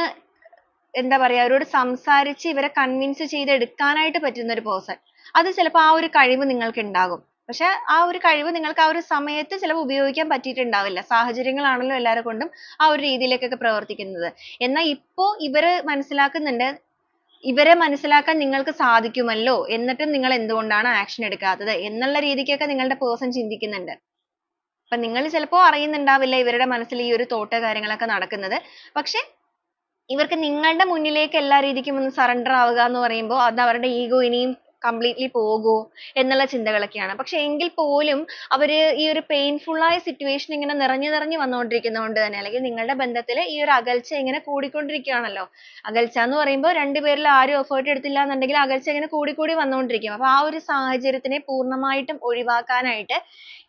എന്താ പറയാ അവരോട് സംസാരിച്ച് ഇവരെ കൺവിൻസ് ചെയ്ത് എടുക്കാനായിട്ട് പറ്റുന്ന ഒരു പേഴ്സൺ, അത് ചിലപ്പോൾ ആ ഒരു കഴിവ് നിങ്ങൾക്ക് ഉണ്ടാകും. പക്ഷെ ആ ഒരു കഴിവ് നിങ്ങൾക്ക് ആ ഒരു സമയത്ത് ചിലപ്പോൾ ഉപയോഗിക്കാൻ പറ്റിയിട്ടുണ്ടാവില്ല. സാഹചര്യങ്ങളാണല്ലോ എല്ലാരെ കൊണ്ടും ആ ഒരു രീതിയിലേക്കൊക്കെ പ്രവർത്തിക്കുന്നത്. എന്നാൽ ഇപ്പോ ഇവര് മനസ്സിലാക്കുന്നുണ്ട്, ഇവരെ മനസ്സിലാക്കാൻ നിങ്ങൾക്ക് സാധിക്കുമല്ലോ, എന്നിട്ടും നിങ്ങൾ എന്തുകൊണ്ടാണ് ആക്ഷൻ എടുക്കാത്തത് എന്നുള്ള രീതിക്കൊക്കെ നിങ്ങളുടെ പേഴ്സൺ ചിന്തിക്കുന്നുണ്ട്. അപ്പൊ നിങ്ങൾ ചിലപ്പോൾ അറിയുന്നുണ്ടാവില്ല ഇവരുടെ മനസ്സിൽ ഈ ഒരു തോട്ട് കാര്യങ്ങളൊക്കെ നടക്കുന്നത്. പക്ഷെ ഇവർക്ക് നിങ്ങളുടെ മുന്നിലേക്ക് എല്ലാ രീതിക്കും ഒന്ന് സറണ്ടർ ആവുക എന്ന് പറയുമ്പോൾ അത് അവരുടെ ഈഗോ ഇനിയും കംപ്ലീറ്റ്ലി പോകുമോ എന്നുള്ള ചിന്തകളൊക്കെയാണ്. പക്ഷെ എങ്കിൽ പോലും അവര് ഈ ഒരു പെയിൻഫുൾ ആയ സിറ്റുവേഷൻ ഇങ്ങനെ നിറഞ്ഞു നിറഞ്ഞു വന്നുകൊണ്ടിരിക്കുന്നതുകൊണ്ട് തന്നെ, അല്ലെങ്കിൽ നിങ്ങളുടെ ബന്ധത്തിൽ ഈ ഒരു അകൽച്ച ഇങ്ങനെ കൂടിക്കൊണ്ടിരിക്കുകയാണല്ലോ. അകൽച്ച എന്ന് പറയുമ്പോൾ രണ്ടുപേരിൽ ആരും എഫേർട്ട് എടുത്തില്ല എന്നുണ്ടെങ്കിൽ അകൽച്ച ഇങ്ങനെ കൂടിക്കൂടി വന്നുകൊണ്ടിരിക്കും. അപ്പൊ ആ ഒരു സാഹചര്യത്തിനെ പൂർണ്ണമായിട്ടും ഒഴിവാക്കാനായിട്ട്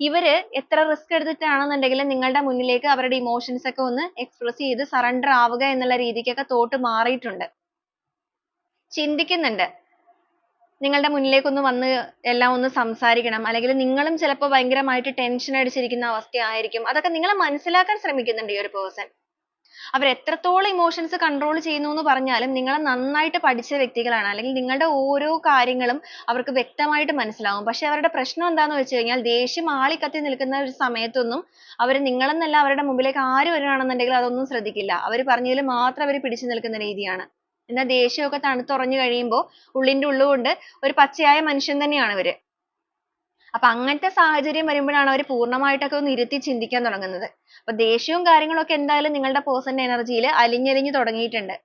ഇവര് എത്ര റിസ്ക് എടുത്തിട്ടാണെന്നുണ്ടെങ്കിലും നിങ്ങളുടെ മുന്നിലേക്ക് അവരുടെ ഇമോഷൻസ് ഒക്കെ ഒന്ന് എക്സ്പ്രസ് ചെയ്ത് സറണ്ടർ ആവുക എന്നുള്ള രീതിക്കൊക്കെ തോട്ട് മാറിയിട്ടുണ്ട്. ചിന്തിക്കുന്നുണ്ട് നിങ്ങളുടെ മുന്നിലേക്ക് ഒന്ന് വന്ന് എല്ലാം ഒന്ന് സംസാരിക്കണം, അല്ലെങ്കിൽ നിങ്ങളും ചിലപ്പോൾ ഭയങ്കരമായിട്ട് ടെൻഷൻ അടിച്ചിരിക്കുന്ന അവസ്ഥയായിരിക്കും. അതൊക്കെ നിങ്ങളെ മനസ്സിലാക്കാൻ ശ്രമിക്കുന്നുണ്ട് ഈ ഒരു പേഴ്സൺ. അവർ എത്രത്തോളം ഇമോഷൻസ് കൺട്രോൾ ചെയ്യുന്നു എന്ന് പറഞ്ഞാലും നിങ്ങളെ നന്നായിട്ട് പഠിച്ച വ്യക്തികളാണ്, അല്ലെങ്കിൽ നിങ്ങളുടെ ഓരോ കാര്യങ്ങളും അവർക്ക് വ്യക്തമായിട്ട് മനസ്സിലാവും. പക്ഷെ അവരുടെ പ്രശ്നം എന്താന്ന് വെച്ച് കഴിഞ്ഞാൽ ദേഷ്യം ആളിക്കത്തി നിൽക്കുന്ന ഒരു സമയത്തൊന്നും അവർ നിങ്ങളെന്നല്ല അവരുടെ മുമ്പിലേക്ക് ആര് വരികയാണെന്നുണ്ടെങ്കിൽ അതൊന്നും ശ്രദ്ധിക്കില്ല. അവർ പറഞ്ഞതിൽ മാത്രം അവർ പിടിച്ചു നിൽക്കുന്ന രീതിയാണ്. എന്നാൽ ദേഷ്യമൊക്കെ തണുത്തുറഞ്ഞു കഴിയുമ്പോൾ ഉള്ളിന്റെ ഉള്ളുകൊണ്ട് ഒരു പച്ചയായ മനുഷ്യൻ തന്നെയാണ് ഇവര്. അപ്പൊ അങ്ങനത്തെ സാഹചര്യം വരുമ്പോഴാണ് അവർ പൂർണ്ണമായിട്ടൊക്കെ ഒന്ന് ഇരുത്തി ചിന്തിക്കാൻ തുടങ്ങുന്നത്. അപ്പൊ ദേഷ്യവും കാര്യങ്ങളൊക്കെ എന്തായാലും നിങ്ങളുടെ പേഴ്സന്റെ എനർജിയിൽ അലിഞ്ഞലിഞ്ഞു തുടങ്ങിയിട്ടുണ്ട്.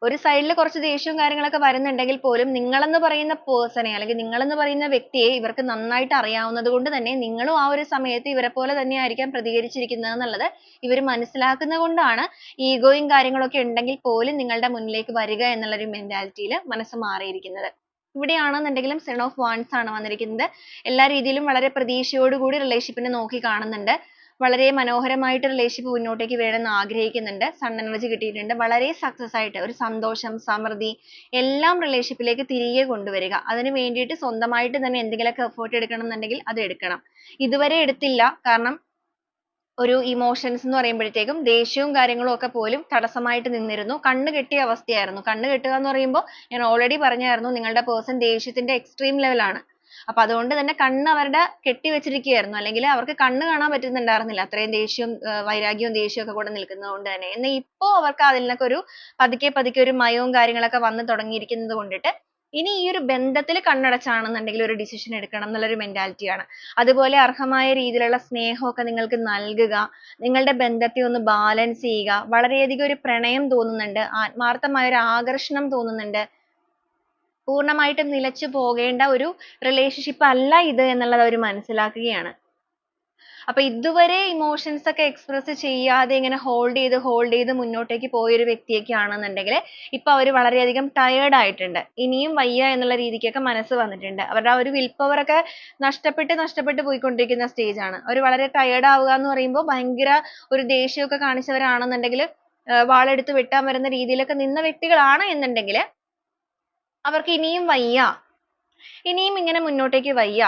ഒരു സൈഡിൽ കുറച്ച് ദേഷ്യവും കാര്യങ്ങളൊക്കെ വരുന്നുണ്ടെങ്കിൽ പോലും നിങ്ങളെന്ന് പറയുന്ന പേഴ്സണെ അല്ലെങ്കിൽ നിങ്ങളെന്ന് പറയുന്ന വ്യക്തിയെ ഇവർക്ക് നന്നായിട്ട് അറിയാവുന്നത് കൊണ്ട് തന്നെ നിങ്ങളും ആ ഒരു സമയത്ത് ഇവരെ പോലെ തന്നെ ആയിരിക്കാം പ്രതികരിച്ചിരിക്കുന്നത് എന്നുള്ളത് ഇവർ മനസ്സിലാക്കുന്നത് കൊണ്ടാണ് ഈഗോയും കാര്യങ്ങളൊക്കെ ഉണ്ടെങ്കിൽ പോലും നിങ്ങളുടെ മുന്നിലേക്ക് വരിക എന്നുള്ള ഒരു മെന്റാലിറ്റിയിൽ മനസ്സ് മാറിയിരിക്കുന്നത്. ഇവിടെയാണെന്നുണ്ടെങ്കിലും സെവൻ ഓഫ് വാൻഡ്സ് ആണ് വന്നിരിക്കുന്നത്. എല്ലാ രീതിയിലും വളരെ പ്രതീക്ഷയോടുകൂടി റിലേഷൻഷിപ്പിനെ നോക്കി കാണുന്നുണ്ട്. വളരെ മനോഹരമായിട്ട് റിലേഷൻഷിപ്പ് മുന്നോട്ടേക്ക് വേണമെന്ന് ആഗ്രഹിക്കുന്നുണ്ട്. സൺ എനർജി കിട്ടിയിട്ടുണ്ട്. വളരെ സക്സസ് ആയിട്ട് ഒരു സന്തോഷം, സമൃദ്ധി എല്ലാം റിലേഷൻഷിപ്പിലേക്ക് തിരികെ കൊണ്ടുവരിക. അതിന് വേണ്ടിയിട്ട് സ്വന്തമായിട്ട് തന്നെ എന്തെങ്കിലുമൊക്കെ എഫേർട്ട് എടുക്കണം എന്നുണ്ടെങ്കിൽ അത് എടുക്കണം. ഇതുവരെ എടുത്തില്ല, കാരണം ഒരു ഇമോഷൻസ് എന്ന് പറയുമ്പോഴത്തേക്കും ദേഷ്യവും കാര്യങ്ങളും ഒക്കെ പോലും തടസ്സമായിട്ട് നിന്നിരുന്നു. കണ്ണ് കെട്ടിയ അവസ്ഥയായിരുന്നു. കണ്ണ് കെട്ടുക എന്ന് പറയുമ്പോൾ ഞാൻ ഓൾറെഡി പറഞ്ഞായിരുന്നു നിങ്ങളുടെ പേഴ്സൺ ദേഷ്യത്തിന്റെ എക്സ്ട്രീം ലെവലാണ്. അപ്പൊ അതുകൊണ്ട് തന്നെ കണ്ണ് അവരുടെ കെട്ടിവെച്ചിരിക്കുകയായിരുന്നു. അല്ലെങ്കിൽ അവർക്ക് കണ്ണ് കാണാൻ പറ്റുന്നുണ്ടായിരുന്നില്ല. അത്രയും ദേഷ്യവും വൈരാഗ്യവും ദേഷ്യവും ഒക്കെ കൂടെ നിൽക്കുന്നത് കൊണ്ട് തന്നെ. എന്നാൽ ഇപ്പോ അവർക്ക് അതിൽ നിന്നൊക്കെ ഒരു പതുക്കെ പതുക്കെ ഒരു മയവും കാര്യങ്ങളൊക്കെ വന്ന് തുടങ്ങിയിരിക്കുന്നത് കൊണ്ടിട്ട് ഇനി ഈ ഒരു ബന്ധത്തിൽ കണ്ണടച്ചാണെന്നുണ്ടെങ്കിൽ ഒരു ഡിസിഷൻ എടുക്കണം എന്നുള്ളൊരു മെന്റാലിറ്റി ആണ്. അതുപോലെ അർഹമായ രീതിയിലുള്ള സ്നേഹമൊക്കെ നിങ്ങൾക്ക് നൽകുക, നിങ്ങളുടെ ബന്ധത്തെ ഒന്ന് ബാലൻസ് ചെയ്യുക, വളരെയധികം ഒരു പ്രണയം തോന്നുന്നുണ്ട്, ആത്മാർത്ഥമായ ഒരു ആകർഷണം തോന്നുന്നുണ്ട്, പൂർണ്ണമായിട്ടും നിലച്ചു പോകേണ്ട ഒരു റിലേഷൻഷിപ്പ് അല്ല ഇത് എന്നുള്ളത് അവർ മനസ്സിലാക്കുകയാണ്. അപ്പൊ ഇതുവരെ ഇമോഷൻസ് ഒക്കെ എക്സ്പ്രസ് ചെയ്യാതെ ഇങ്ങനെ ഹോൾഡ് ചെയ്ത് മുന്നോട്ടേക്ക് പോയൊരു വ്യക്തിയൊക്കെ ആണെന്നുണ്ടെങ്കിൽ ഇപ്പൊ അവർ വളരെയധികം ടയേർഡ് ആയിട്ടുണ്ട്. ഇനിയും വയ്യ എന്നുള്ള രീതിക്കൊക്കെ മനസ്സ് വന്നിട്ടുണ്ട്. അവരുടെ ആ ഒരു വിൽ പവർ ഒക്കെ നഷ്ടപ്പെട്ട് പോയിക്കൊണ്ടിരിക്കുന്ന സ്റ്റേജ് ആണ്. അവർ വളരെ ടയേർഡ് ആവുക എന്ന് പറയുമ്പോൾ ഭയങ്കര ഒരു ദേഷ്യമൊക്കെ കാണിച്ചവരാണെന്നുണ്ടെങ്കിൽ വാളെടുത്ത് വെട്ടാൻ വരുന്ന രീതിയിലൊക്കെ നിന്ന വ്യക്തികളാണ് എന്നുണ്ടെങ്കിൽ അവർക്ക് ഇനിയും വയ്യ, ഇനിയും ഇങ്ങനെ മുന്നോട്ടേക്ക് വയ്യ,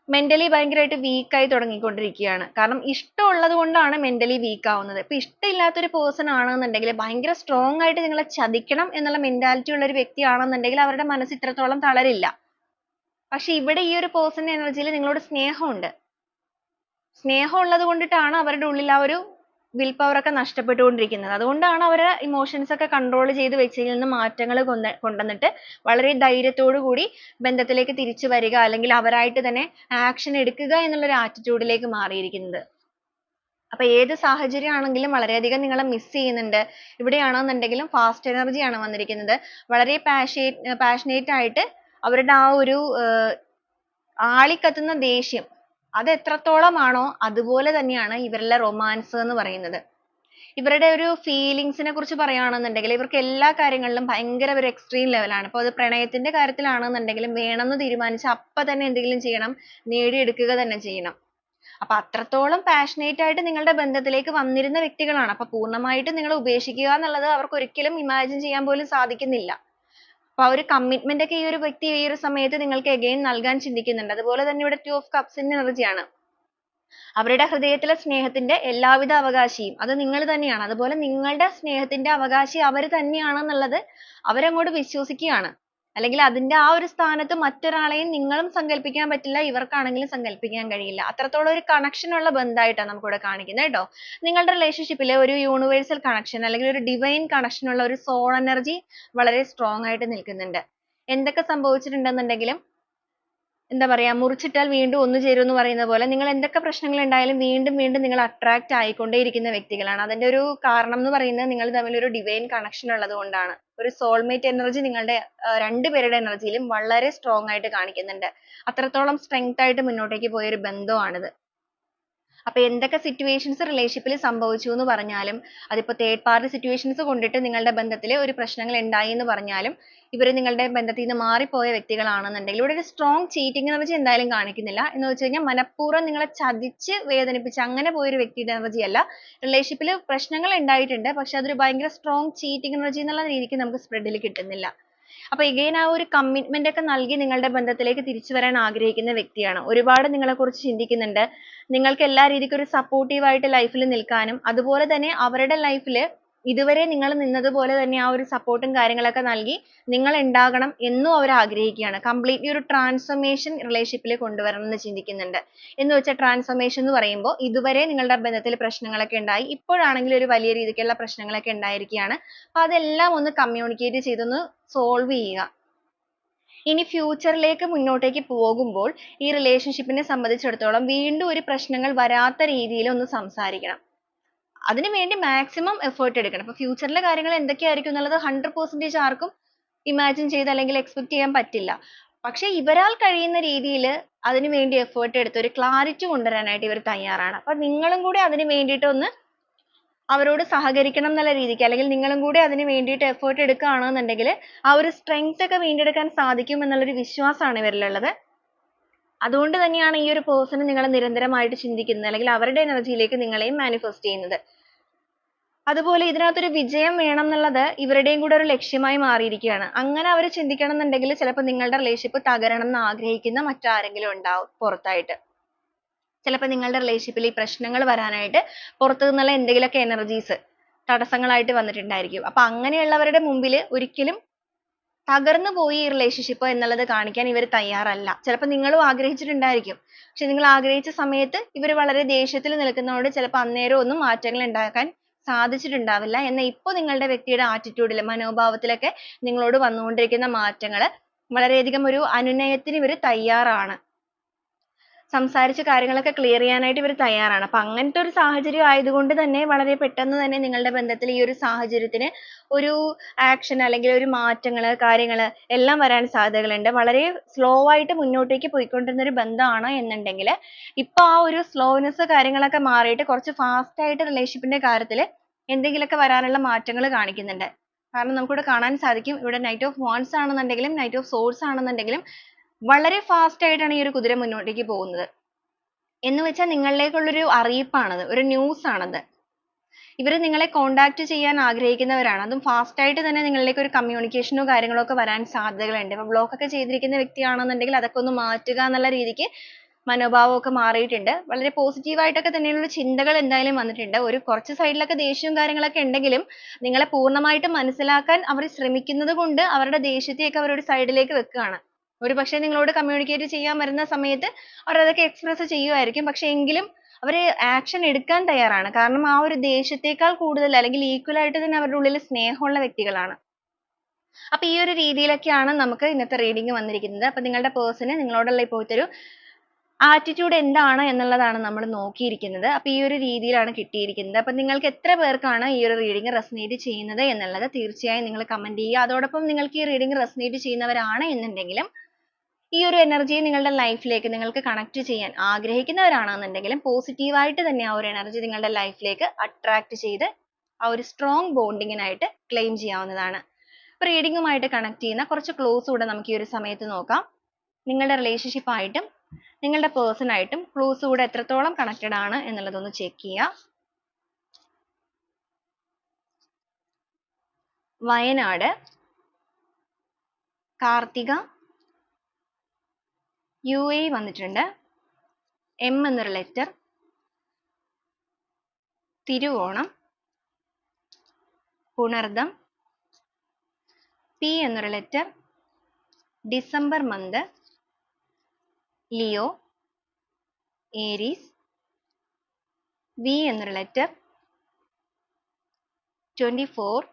മെന്റലി ഭയങ്കരമായിട്ട് വീക്ക് ആയി തുടങ്ങിക്കൊണ്ടിരിക്കുകയാണ്. കാരണം ഇഷ്ടമുള്ളത് കൊണ്ടാണ് മെന്റലി വീക്ക് ആവുന്നത്. ഇപ്പൊ ഇഷ്ടമില്ലാത്തൊരു പേഴ്സൺ ആണെന്നുണ്ടെങ്കിൽ ഭയങ്കര സ്ട്രോങ് ആയിട്ട് നിങ്ങളെ ചതിക്കണം എന്നുള്ള മെന്റാലിറ്റി ഉള്ള ഒരു വ്യക്തി ആണെന്നുണ്ടെങ്കിൽ അവരുടെ മനസ്സ് ഇത്രത്തോളം തളരില്ല. പക്ഷെ ഇവിടെ ഈ ഒരു പേഴ്സന്റെ എനർജിയിൽ നിങ്ങളോട് സ്നേഹമുണ്ട്. സ്നേഹം ഉള്ളത് കൊണ്ടിട്ടാണ് അവരുടെ ഉള്ളിൽ ആ ഒരു വിൽ പവർ ഒക്കെ നഷ്ടപ്പെട്ടുകൊണ്ടിരിക്കുന്നത്. അതുകൊണ്ടാണ് അവരെ ഇമോഷൻസ് ഒക്കെ കൺട്രോൾ ചെയ്ത് വെച്ചതിൽ നിന്ന് മാറ്റങ്ങൾ കൊണ്ടുവന്നിട്ട് വളരെ ധൈര്യത്തോടു കൂടി ബന്ധത്തിലേക്ക് തിരിച്ചു വരിക, അല്ലെങ്കിൽ അവരായിട്ട് തന്നെ ആക്ഷൻ എടുക്കുക എന്നുള്ള ഒരു ആറ്റിറ്റ്യൂഡിലേക്ക് മാറിയിരിക്കുന്നത്. അപ്പൊ ഏത് സാഹചര്യം ആണെങ്കിലും വളരെയധികം നിങ്ങളെ മിസ് ചെയ്യുന്നുണ്ട്. ഇവിടെയാണെന്നുണ്ടെങ്കിലും ഫാസ്റ്റ് എനർജി ആണ് വന്നിരിക്കുന്നത്. വളരെ പാഷനേറ്റ് ആയിട്ട് അവരുടെ ആ ഒരു ആളിക്കത്തുന്ന ദേഷ്യം അത് എത്രത്തോളമാണോ അതുപോലെ തന്നെയാണ് ഇവരിലെ റൊമാൻസ് എന്ന് പറയുന്നത്. ഇവരുടെ ഒരു ഫീലിങ്സിനെ കുറിച്ച് പറയുകയാണെന്നുണ്ടെങ്കിൽ ഇവർക്ക് എല്ലാ കാര്യങ്ങളിലും ഭയങ്കര ഒരു എക്സ്ട്രീം ലെവലാണ്. അപ്പോൾ അത് പ്രണയത്തിന്റെ കാര്യത്തിലാണെന്നുണ്ടെങ്കിലും വേണമെന്ന് തീരുമാനിച്ച അപ്പൊ തന്നെ എന്തെങ്കിലും ചെയ്യണം, നേടിയെടുക്കുക തന്നെ ചെയ്യണം. അപ്പൊ അത്രത്തോളം പാഷനേറ്റ് ആയിട്ട് നിങ്ങളുടെ ബന്ധത്തിലേക്ക് വന്നിരുന്ന വ്യക്തികളാണ്. അപ്പൊ പൂർണ്ണമായിട്ടും നിങ്ങളെ ഉപേക്ഷിക്കുക എന്നുള്ളത് അവർക്ക് ഒരിക്കലും ഇമാജിൻ ചെയ്യാൻ പോലും സാധിക്കുന്നില്ല. അപ്പൊ ആ ഒരു കമ്മിറ്റ്മെന്റ് ഒക്കെ ഈ ഒരു വ്യക്തി ഈ ഒരു സമയത്ത് നിങ്ങൾക്ക് again നൽകാൻ ചിന്തിക്കുന്നുണ്ട്. അതുപോലെ തന്നെ ഇവിടെ ടു ഓഫ് കപ്സിന്റെ എനർജിയാണ്. അവരുടെ ഹൃദയത്തിലെ സ്നേഹത്തിന്റെ എല്ലാവിധ അവകാശിയും അത് നിങ്ങൾ തന്നെയാണ്. അതുപോലെ നിങ്ങളുടെ സ്നേഹത്തിന്റെ അവകാശി അവർ തന്നെയാണെന്നുള്ളത് അവരങ്ങോട്ട് വിശ്വസിക്കുകയാണ്. അല്ലെങ്കിൽ അതിന്റെ ആ ഒരു സ്ഥാനത്ത് മറ്റൊരാളെയും നിങ്ങളും സങ്കല്പിക്കാൻ പറ്റില്ല, ഇവർക്കാണെങ്കിലും സങ്കല്പിക്കാൻ കഴിയില്ല. അത്രത്തോളം ഒരു കണക്ഷൻ ഉള്ള ബന്ധമായിട്ടാണ് നമുക്കിവിടെ കാണിക്കുന്നത് കേട്ടോ. നിങ്ങളുടെ റിലേഷൻഷിപ്പിലെ ഒരു യൂണിവേഴ്സൽ കണക്ഷൻ അല്ലെങ്കിൽ ഒരു ഡിവൈൻ കണക്ഷൻ ഉള്ള ഒരു സോൾ എനർജി വളരെ സ്ട്രോങ് ആയിട്ട് നിൽക്കുന്നുണ്ട്. എന്തൊക്കെ സംഭവിച്ചിട്ടുണ്ടെന്നുണ്ടെങ്കിലും എന്താ പറയാ, മുറിച്ചിട്ടാൽ വീണ്ടും ഒന്നു ചേരും എന്ന് പറയുന്ന പോലെ നിങ്ങൾ എന്തൊക്കെ പ്രശ്നങ്ങൾ ഉണ്ടായാലും വീണ്ടും വീണ്ടും നിങ്ങൾ അട്രാക്ട് ആയിക്കൊണ്ടേയിരിക്കുന്ന വ്യക്തികളാണ്. അതിന്റെ ഒരു കാരണം എന്ന് പറയുന്നത് നിങ്ങൾ തമ്മിൽ ഒരു ഡിവൈൻ കണക്ഷൻ ഉള്ളത് കൊണ്ടാണ്. ഒരു സോൾമേറ്റ് എനർജി നിങ്ങളുടെ രണ്ടുപേരുടെ എനർജിയിലും വളരെ സ്ട്രോങ് ആയിട്ട് കാണിക്കുന്നുണ്ട്. അത്രത്തോളം സ്ട്രെങ്ത് ആയിട്ട് മുന്നോട്ടേക്ക് പോയ ഒരു ബന്ധമാണിത്. അപ്പൊ എന്തൊക്കെ സിറ്റുവേഷൻസ് റിലേഷൻഷിപ്പിൽ സംഭവിച്ചു എന്ന് പറഞ്ഞാലും, അതിപ്പോ തേർഡ് പാർട്ടി സിറ്റുവേഷൻസ് കൊണ്ടിട്ട് നിങ്ങളുടെ ബന്ധത്തിൽ ഒരു പ്രശ്നങ്ങൾ ഉണ്ടായി എന്ന് പറഞ്ഞാലും, ഇവർ നിങ്ങളുടെ ബന്ധത്തിൽ നിന്ന് മാറിപ്പോയ വ്യക്തികളാണെന്നുണ്ടെങ്കിൽ ഇവിടെ ഒരു സ്ട്രോങ് ചീറ്റിംഗ് എനർജി എന്തായാലും കാണിക്കുന്നില്ല. എന്ന് വെച്ച് കഴിഞ്ഞാൽ മനഃപൂർവ്വം നിങ്ങളെ ചതിച്ച് വേദനിപ്പിച്ച് അങ്ങനെ പോയൊരു വ്യക്തിയുടെ എനർജി അല്ല. റിലേഷൻഷിപ്പിൽ പ്രശ്നങ്ങൾ ഉണ്ടായിട്ടുണ്ട്, പക്ഷെ അതൊരു ഭയങ്കര സ്ട്രോങ് ചീറ്റിംഗ് എനർജി എന്നുള്ള രീതിക്ക് നമുക്ക് സ്പ്രെഡിൽ കിട്ടുന്നില്ല. അപ്പൊ again ആ ഒരു കമ്മിറ്റ്മെന്റ് ഒക്കെ നൽകി നിങ്ങളുടെ ബന്ധത്തിലേക്ക് തിരിച്ചു വരാൻ ആഗ്രഹിക്കുന്ന വ്യക്തിയാണ്. ഒരുപാട് നിങ്ങളെ കുറിച്ച് ചിന്തിക്കുന്നുണ്ട്. നിങ്ങൾക്ക് എല്ലാ രീതിക്കും ഒരു സപ്പോർട്ടീവ് ആയിട്ട് ലൈഫിൽ നിൽക്കാനും അതുപോലെ തന്നെ അവരുടെ ലൈഫിൽ ഇതുവരെ നിങ്ങൾ നിന്നതുപോലെ തന്നെ ആ ഒരു സപ്പോർട്ടും കാര്യങ്ങളൊക്കെ നൽകി നിങ്ങൾ ഉണ്ടാകണം എന്നും അവർ ആഗ്രഹിക്കുകയാണ്. കംപ്ലീറ്റ്ലി ഒരു ട്രാൻസ്ഫോർമേഷൻ റിലേഷൻഷിപ്പിൽ കൊണ്ടുവരണം എന്ന് ചിന്തിക്കുന്നുണ്ട്. എന്ന് വെച്ചാൽ ട്രാൻസ്ഫോർമേഷൻ എന്ന് പറയുമ്പോൾ ഇതുവരെ നിങ്ങളുടെ ബന്ധത്തിൽ പ്രശ്നങ്ങളൊക്കെ ഉണ്ടായി, ഇപ്പോഴാണെങ്കിൽ ഒരു വലിയ രീതിക്കുള്ള പ്രശ്നങ്ങളൊക്കെ ഉണ്ടായിരിക്കുകയാണ്. അപ്പൊ അതെല്ലാം ഒന്ന് കമ്മ്യൂണിക്കേറ്റ് ചെയ്തൊന്ന് സോൾവ് ചെയ്യുക. ഇനി ഫ്യൂച്ചറിലേക്ക് മുന്നോട്ടേക്ക് പോകുമ്പോൾ ഈ റിലേഷൻഷിപ്പിനെ സംബന്ധിച്ചിടത്തോളം വീണ്ടും ഒരു പ്രശ്നങ്ങൾ വരാത്ത രീതിയിൽ ഒന്ന് സംസാരിക്കണം. അതിനു വേണ്ടി മാക്സിമം എഫേർട്ട് എടുക്കണം. അപ്പൊ ഫ്യൂച്ചറിലെ കാര്യങ്ങൾ എന്തൊക്കെയായിരിക്കും എന്നുള്ളത് 100% ആർക്കും ഇമാജിൻ ചെയ്ത് അല്ലെങ്കിൽ എക്സ്പെക്ട് ചെയ്യാൻ പറ്റില്ല. പക്ഷെ ഇവരാൽ കഴിയുന്ന രീതിയിൽ അതിനു വേണ്ടി എഫേർട്ട് എടുത്ത് ഒരു ക്ലാരിറ്റി കൊണ്ടുവരാനായിട്ട് ഇവർ തയ്യാറാണ്. അപ്പൊ നിങ്ങളും കൂടി അതിനു വേണ്ടിയിട്ട് ഒന്ന് അവരോട് സഹകരിക്കണം എന്നുള്ള രീതിക്ക്, അല്ലെങ്കിൽ നിങ്ങളും കൂടി അതിന് വേണ്ടിയിട്ട് എഫേർട്ട് എടുക്കുകയാണെന്നുണ്ടെങ്കിൽ ആ ഒരു സ്ട്രെങ്ത് ഒക്കെ വീണ്ടെടുക്കാൻ സാധിക്കും എന്നുള്ളൊരു വിശ്വാസമാണ് ഇവരിലുള്ളത്. അതുകൊണ്ട് തന്നെയാണ് ഈ ഒരു പേഴ്സൺ നിങ്ങളെ നിരന്തരമായിട്ട് ചിന്തിക്കുന്നത്, അല്ലെങ്കിൽ അവരുടെ എനർജിയിലേക്ക് നിങ്ങളെയും മാനിഫെസ്റ്റ് ചെയ്യുന്നത്. അതുപോലെ ഇതിനകത്തൊരു വിജയം വേണം എന്നുള്ളത് ഇവരുടെയും കൂടെ ഒരു ലക്ഷ്യമായി മാറിയിരിക്കുകയാണ്. അങ്ങനെ അവർ ചിന്തിക്കണം എന്നുണ്ടെങ്കിൽ ചിലപ്പോൾ നിങ്ങളുടെ റിലേഷൻഷിപ്പ് തകരണം എന്ന് ആഗ്രഹിക്കുന്ന മറ്റാരെങ്കിലും ഉണ്ടാവും പുറത്തായിട്ട്. ചിലപ്പോൾ നിങ്ങളുടെ റിലേഷൻഷിപ്പിൽ ഈ പ്രശ്നങ്ങൾ വരാനായിട്ട് പുറത്തു നിന്നുള്ള എന്തെങ്കിലുമൊക്കെ എനർജീസ് തടസ്സങ്ങളായിട്ട് വന്നിട്ടുണ്ടായിരിക്കും. അപ്പൊ അങ്ങനെയുള്ളവരുടെ മുമ്പിൽ ഒരിക്കലും തകർന്നു പോയി ഈ റിലേഷൻഷിപ്പ് എന്നുള്ളത് കാണിക്കാൻ ഇവർ തയ്യാറല്ല. ചിലപ്പോൾ നിങ്ങളും ആഗ്രഹിച്ചിട്ടുണ്ടായിരിക്കും. പക്ഷെ നിങ്ങൾ ആഗ്രഹിച്ച സമയത്ത് ഇവർ വളരെ ദേഷ്യത്തിൽ നിൽക്കുന്നതുകൊണ്ട് ചിലപ്പോൾ അന്നേരം ഒന്നും മാറ്റങ്ങൾ ഉണ്ടാക്കാൻ സാധിച്ചിട്ടുണ്ടാവില്ല. എന്നാൽ ഇപ്പോൾ നിങ്ങളുടെ വ്യക്തിയുടെ ആറ്റിറ്റ്യൂഡിൽ മനോഭാവത്തിലൊക്കെ നിങ്ങളോട് വന്നുകൊണ്ടിരിക്കുന്ന മാറ്റങ്ങൾ വളരെയധികം ഒരു അനുനയത്തിന് ഇവർ തയ്യാറാണ്. സംസാരിച്ച് കാര്യങ്ങളൊക്കെ ക്ലിയർ ചെയ്യാനായിട്ട് ഇവർ തയ്യാറാണ്. അപ്പൊ അങ്ങനത്തെ ഒരു സാഹചര്യം ആയതുകൊണ്ട് തന്നെ വളരെ പെട്ടെന്ന് തന്നെ നിങ്ങളുടെ ബന്ധത്തിൽ ഈ ഒരു സാഹചര്യത്തിന് ഒരു ആക്ഷൻ അല്ലെങ്കിൽ ഒരു മാറ്റങ്ങൾ കാര്യങ്ങൾ എല്ലാം വരാൻ സാധ്യതകളുണ്ട്. വളരെ സ്ലോ ആയിട്ട് മുന്നോട്ടേക്ക് പോയിക്കൊണ്ടിരുന്ന ഒരു ബന്ധമാണ് എന്നുണ്ടെങ്കിൽ ഇപ്പൊ ആ ഒരു സ്ലോനെസ് കാര്യങ്ങളൊക്കെ മാറിയിട്ട് കുറച്ച് ഫാസ്റ്റ് ആയിട്ട് റിലേഷൻഷിപ്പിന്റെ കാര്യത്തിൽ എന്തെങ്കിലുമൊക്കെ വരാനുള്ള മാറ്റങ്ങൾ കാണിക്കുന്നുണ്ട്. കാരണം നമുക്കിവിടെ കാണാൻ സാധിക്കും, ഇവിടെ നൈറ്റ് ഓഫ് വാൻസ് ആണെന്നുണ്ടെങ്കിലും നൈറ്റ് ഓഫ് സോർഡ്സ് ആണെന്നുണ്ടെങ്കിലും വളരെ ഫാസ്റ്റ് ആയിട്ടാണ് ഈ ഒരു കുതിര മുന്നോട്ടേക്ക് പോകുന്നത്. എന്ന് വെച്ചാൽ നിങ്ങളിലേക്കുള്ളൊരു അറിയിപ്പാണത്, ഒരു ന്യൂസ് ആണത്. ഇവർ നിങ്ങളെ കോണ്ടാക്ട് ചെയ്യാൻ ആഗ്രഹിക്കുന്നവരാണ്. അതും ഫാസ്റ്റ് ആയിട്ട് തന്നെ നിങ്ങളിലേക്ക് ഒരു കമ്മ്യൂണിക്കേഷനോ കാര്യങ്ങളോ ഒക്കെ വരാൻ സാധ്യതകളുണ്ട്. ഇപ്പൊ ബ്ലോക്ക് ഒക്കെ ചെയ്തിരിക്കുന്ന വ്യക്തിയാണെന്നുണ്ടെങ്കിൽ അതൊക്കെ ഒന്ന് മാറ്റുക എന്നുള്ള രീതിക്ക് മനോഭാവം ഒക്കെ മാറിയിട്ടുണ്ട്. വളരെ പോസിറ്റീവ് ആയിട്ടൊക്കെ തന്നെയുള്ള ചിന്തകൾ എന്തായാലും വന്നിട്ടുണ്ട്. ഒരു കുറച്ച് സൈഡിലൊക്കെ ദേഷ്യവും കാര്യങ്ങളൊക്കെ ഉണ്ടെങ്കിലും നിങ്ങളെ പൂർണ്ണമായിട്ടും മനസ്സിലാക്കാൻ അവർ ശ്രമിക്കുന്നത് കൊണ്ട് അവരുടെ ദേഷ്യത്തെയൊക്കെ അവർ ഒരു സൈഡിലേക്ക് വെക്കുകയാണ്. ഒരു പക്ഷേ നിങ്ങളോട് കമ്മ്യൂണിക്കേറ്റ് ചെയ്യാൻ വരുന്ന സമയത്ത് അവർ അതൊക്കെ എക്സ്പ്രസ് ചെയ്യുമായിരിക്കും. പക്ഷെ എങ്കിലും അവർ ആക്ഷൻ എടുക്കാൻ തയ്യാറാണ്. കാരണം ആ ഒരു ദേഷ്യത്തെക്കാൾ കൂടുതൽ അല്ലെങ്കിൽ ഈക്വൽ ആയിട്ട് തന്നെ അവരുടെ ഉള്ളിൽ സ്നേഹമുള്ള വ്യക്തികളാണ്. അപ്പൊ ഈ ഒരു രീതിയിലൊക്കെയാണ് നമുക്ക് ഇന്നത്തെ റീഡിംഗ് വന്നിരിക്കുന്നത്. അപ്പൊ നിങ്ങളുടെ പേഴ്സണ് നിങ്ങളോടുള്ള ഇപ്പോഴത്തെ ഒരു ആറ്റിറ്റ്യൂഡ് എന്താണ് എന്നുള്ളതാണ് നമ്മൾ നോക്കിയിരിക്കുന്നത്. അപ്പൊ ഈ ഒരു രീതിയിലാണ് കിട്ടിയിരിക്കുന്നത്. അപ്പൊ നിങ്ങൾക്ക് എത്ര പേർക്കാണ് ഈ ഒരു റീഡിംഗ് റെസനേറ്റ് ചെയ്യുന്നത് എന്നുള്ളത് തീർച്ചയായും നിങ്ങൾ കമന്റ് ചെയ്യുക. അതോടൊപ്പം നിങ്ങൾക്ക് ഈ റീഡിംഗ് റെസനേറ്റ് ചെയ്യുന്നവരാണ് എന്നുണ്ടെങ്കിലും ഈ ഒരു എനർജി നിങ്ങളുടെ ലൈഫിലേക്ക് നിങ്ങൾക്ക് കണക്ട് ചെയ്യാൻ ആഗ്രഹിക്കുന്നവരാണെന്നുണ്ടെങ്കിലും പോസിറ്റീവായിട്ട് തന്നെ ആ ഒരു എനർജി നിങ്ങളുടെ ലൈഫിലേക്ക് അട്രാക്ട് ചെയ്ത് ആ ഒരു സ്ട്രോങ് ബോണ്ടിങ്ങിനായിട്ട് ക്ലെയിം ചെയ്യാവുന്നതാണ്. അപ്പോൾ റീഡിങ്ങുമായിട്ട് കണക്ട് ചെയ്യുന്ന കുറച്ച് ക്ലൂസ് കൂടെ നമുക്ക് ഈ ഒരു സമയത്ത് നോക്കാം. നിങ്ങളുടെ റിലേഷൻഷിപ്പ് ആയിട്ടും നിങ്ങളുടെ പേഴ്സൺ ആയിട്ടും ക്ലൂസ് കൂടെ എത്രത്തോളം കണക്റ്റഡ് ആണ് എന്നുള്ളതൊന്ന് ചെക്ക് ചെയ്യുക. വയനാട്, കാർത്തിക, UAE വന്നിട്ടുണ്ട്, M എന്നൊരു ലെറ്റർ, തിരുവോണം, പുണർദം, P എന്നൊരു letter, December month, Leo, Aries, V എന്നൊരു ലെറ്റർ, 24,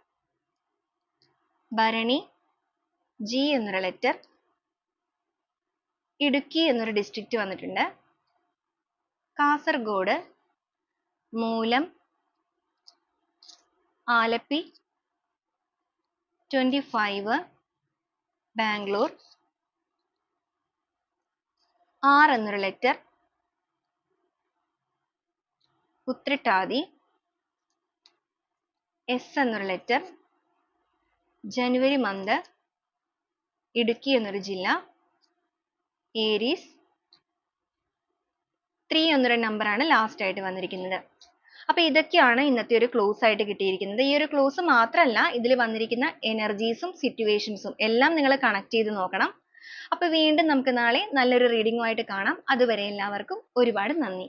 ഭരണി, G എന്നൊരു ലെറ്റർ, ഇടുക്കി എന്നൊരു ഡിസ്ട്രിക്റ്റ് വന്നിട്ടുണ്ട്, കാസർഗോഡ്, മൂലം, ആലപ്പി, 25, ബാംഗ്ലൂർ, R എന്നൊരു ലെറ്റർ, ഉത്രട്ടാതി, S എന്നൊരു ലെറ്റർ, ജനുവരി മന്ത്, ഇടുക്കി എന്നൊരു ജില്ല, ഏരീസ്, 3 എന്നൊരു നമ്പറാണ് ലാസ്റ്റ് ആയിട്ട് വന്നിരിക്കുന്നത്. അപ്പൊ ഇതൊക്കെയാണ് ഇന്നത്തെ ഒരു ക്ലൂസ് ആയിട്ട് കിട്ടിയിരിക്കുന്നത്. ഈ ഒരു ക്ലൂസ് മാത്രമല്ല, ഇതിൽ വന്നിരിക്കുന്ന എനർജീസും സിറ്റുവേഷൻസും എല്ലാം നിങ്ങൾ കണക്ട് ചെയ്ത് നോക്കണം. അപ്പൊ വീണ്ടും നമുക്ക് നാളെ നല്ലൊരു റീഡിംഗുമായിട്ട് കാണാം. അതുവരെ എല്ലാവർക്കും ഒരുപാട് നന്ദി.